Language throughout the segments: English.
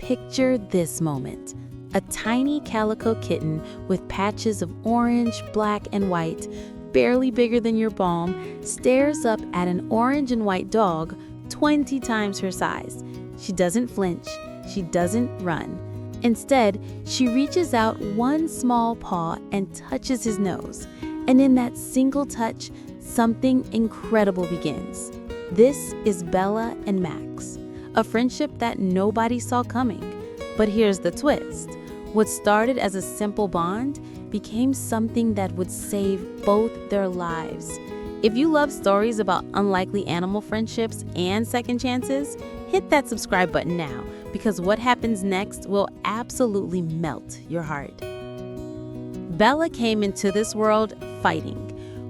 Picture this moment. A tiny calico kitten with patches of orange, black, and white, barely bigger than your palm, stares up at an orange and white dog 20 times her size. She doesn't flinch. She doesn't run. Instead, she reaches out one small paw and touches his nose. And in that single touch, something incredible begins. This is Bella and Max, a friendship that nobody saw coming. But here's the twist. What started as a simple bond became something that would save both their lives. If you love stories about unlikely animal friendships and second chances, hit that subscribe button now, because what happens next will absolutely melt your heart. Bella came into this world fighting.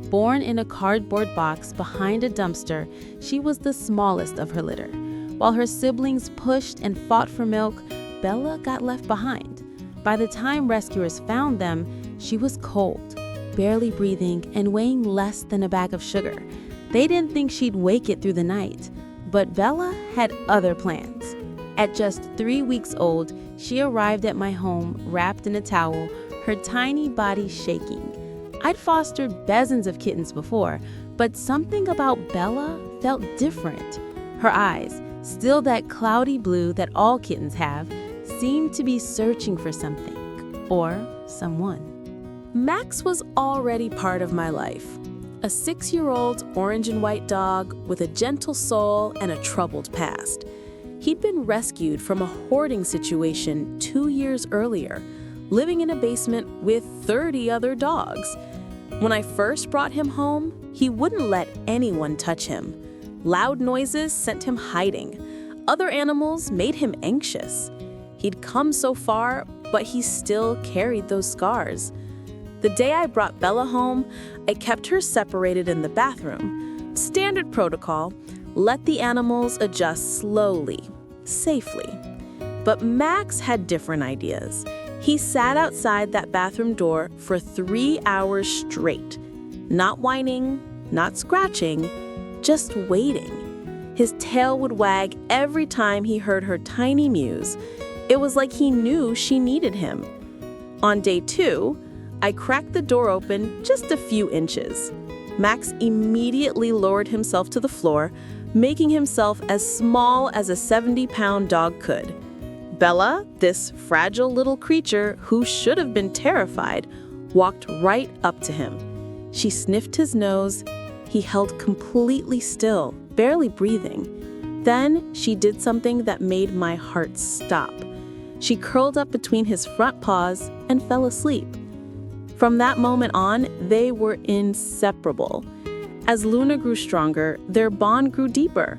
Born in a cardboard box behind a dumpster, she was the smallest of her litter. While her siblings pushed and fought for milk, Bella got left behind. By the time rescuers found them, she was cold, barely breathing, and weighing less than a bag of sugar. They didn't think she'd wake it through the night, but Bella had other plans. At just 3 weeks old, she arrived at my home wrapped in a towel, her tiny body shaking. I'd fostered dozens of kittens before, but something about Bella felt different. Her eyes, still that cloudy blue that all kittens have, seemed to be searching for something or someone. Max was already part of my life. A 6-year-old orange and white dog with a gentle soul and a troubled past. He'd been rescued from a hoarding situation 2 years earlier, living in a basement with 30 other dogs. When I first brought him home, he wouldn't let anyone touch him. Loud noises sent him hiding. Other animals made him anxious. He'd come so far, but he still carried those scars. The day I brought Bella home, I kept her separated in the bathroom. Standard protocol, let the animals adjust slowly, safely. But Max had different ideas. He sat outside that bathroom door for 3 hours straight, not whining, not scratching, just waiting. His tail would wag every time he heard her tiny mews. It was like he knew she needed him. On day 2, I cracked the door open just a few inches. Max immediately lowered himself to the floor, making himself as small as a 70-pound dog could. Bella, this fragile little creature who should have been terrified, walked right up to him. She sniffed his nose. He held completely still, barely breathing. Then she did something that made my heart stop. She curled up between his front paws and fell asleep. From that moment on, they were inseparable. As Luna grew stronger, their bond grew deeper.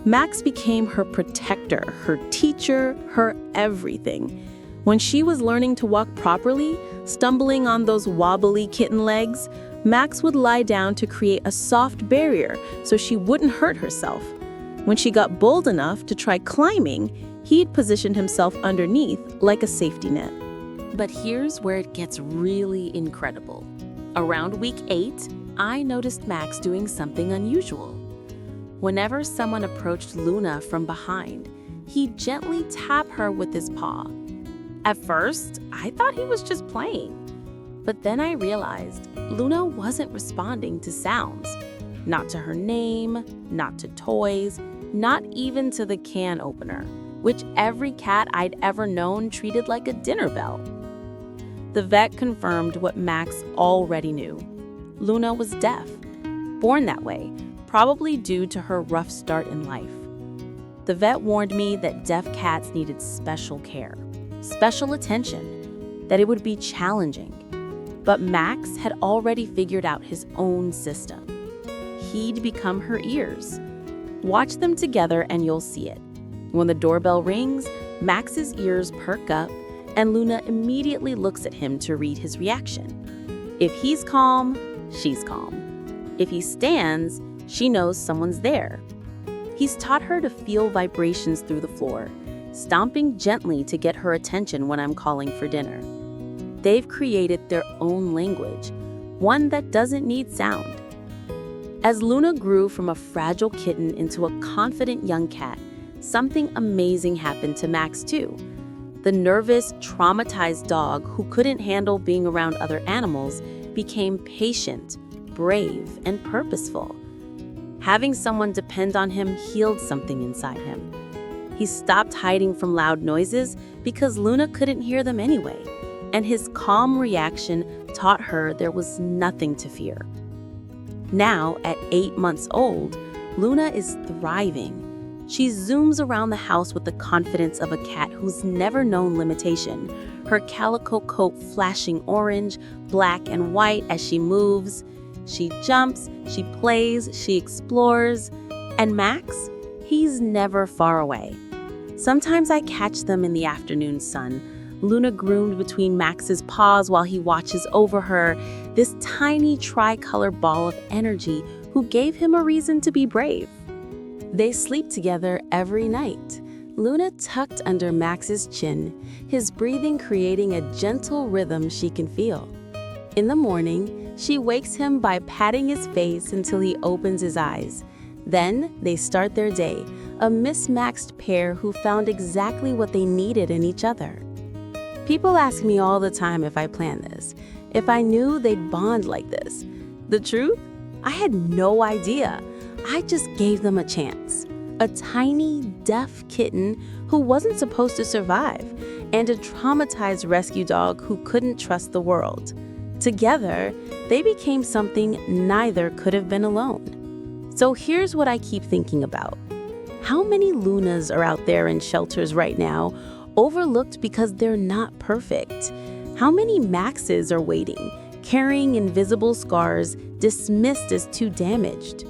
Max became her protector, her teacher, her everything. When she was learning to walk properly, stumbling on those wobbly kitten legs, Max would lie down to create a soft barrier so she wouldn't hurt herself. When she got bold enough to try climbing, he'd position himself underneath like a safety net. But here's where it gets really incredible. Around week 8, I noticed Max doing something unusual. Whenever someone approached Luna from behind, he'd gently tap her with his paw. At first, I thought he was just playing. But then I realized Luna wasn't responding to sounds. Not to her name, not to toys, not even to the can opener, which every cat I'd ever known treated like a dinner bell. The vet confirmed what Max already knew. Luna was deaf, born that way, probably due to her rough start in life. The vet warned me that deaf cats needed special care, special attention, that it would be challenging. But Max had already figured out his own system. He'd become her ears. Watch them together and you'll see it. When the doorbell rings, Max's ears perk up, and Luna immediately looks at him to read his reaction. If he's calm, she's calm. If he stands, she knows someone's there. He's taught her to feel vibrations through the floor, stomping gently to get her attention when I'm calling for dinner. They've created their own language, one that doesn't need sound. As Luna grew from a fragile kitten into a confident young cat, something amazing happened to Max too. The nervous, traumatized dog who couldn't handle being around other animals became patient, brave, and purposeful. Having someone depend on him healed something inside him. He stopped hiding from loud noises because Luna couldn't hear them anyway, and his calm reaction taught her there was nothing to fear. Now, at 8 months old, Luna is thriving. She zooms around the house with the confidence of a cat who's never known limitation, her calico coat flashing orange, black, and white as she moves. She jumps, she plays, she explores. And Max? He's never far away. Sometimes I catch them in the afternoon sun, Luna groomed between Max's paws while he watches over her, this tiny tricolor ball of energy who gave him a reason to be brave. They sleep together every night, Luna tucked under Max's chin, his breathing creating a gentle rhythm she can feel. In the morning, she wakes him by patting his face until he opens his eyes. Then they start their day, a mismatched pair who found exactly what they needed in each other. People ask me all the time if I planned this, if I knew they'd bond like this. The truth? I had no idea. I just gave them a chance. A tiny, deaf kitten who wasn't supposed to survive, and a traumatized rescue dog who couldn't trust the world. Together, they became something neither could have been alone. So here's what I keep thinking about. How many Lunas are out there in shelters right now, overlooked because they're not perfect? How many Maxes are waiting, carrying invisible scars, dismissed as too damaged?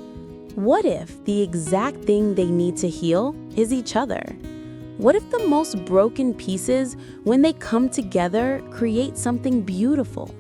What if the exact thing they need to heal is each other? What if the most broken pieces, when they come together, create something beautiful?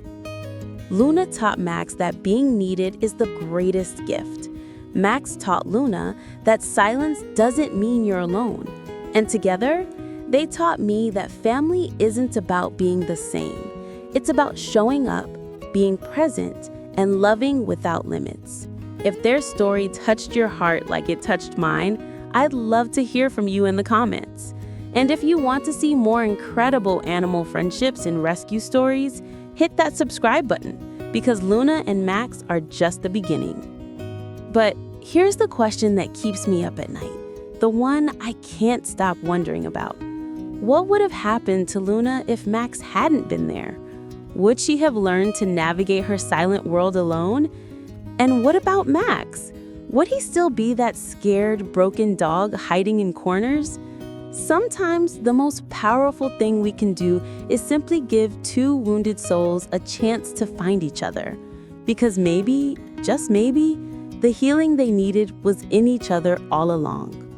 Luna taught Max that being needed is the greatest gift. Max taught Luna that silence doesn't mean you're alone. And together, they taught me that family isn't about being the same. It's about showing up, being present, and loving without limits. If their story touched your heart like it touched mine, I'd love to hear from you in the comments. And if you want to see more incredible animal friendships and rescue stories, hit that subscribe button, because Luna and Max are just the beginning. But here's the question that keeps me up at night, the one I can't stop wondering about. What would have happened to Luna if Max hadn't been there? Would she have learned to navigate her silent world alone? And what about Max? Would he still be that scared, broken dog hiding in corners? Sometimes the most powerful thing we can do is simply give two wounded souls a chance to find each other. Because maybe, just maybe, the healing they needed was in each other all along.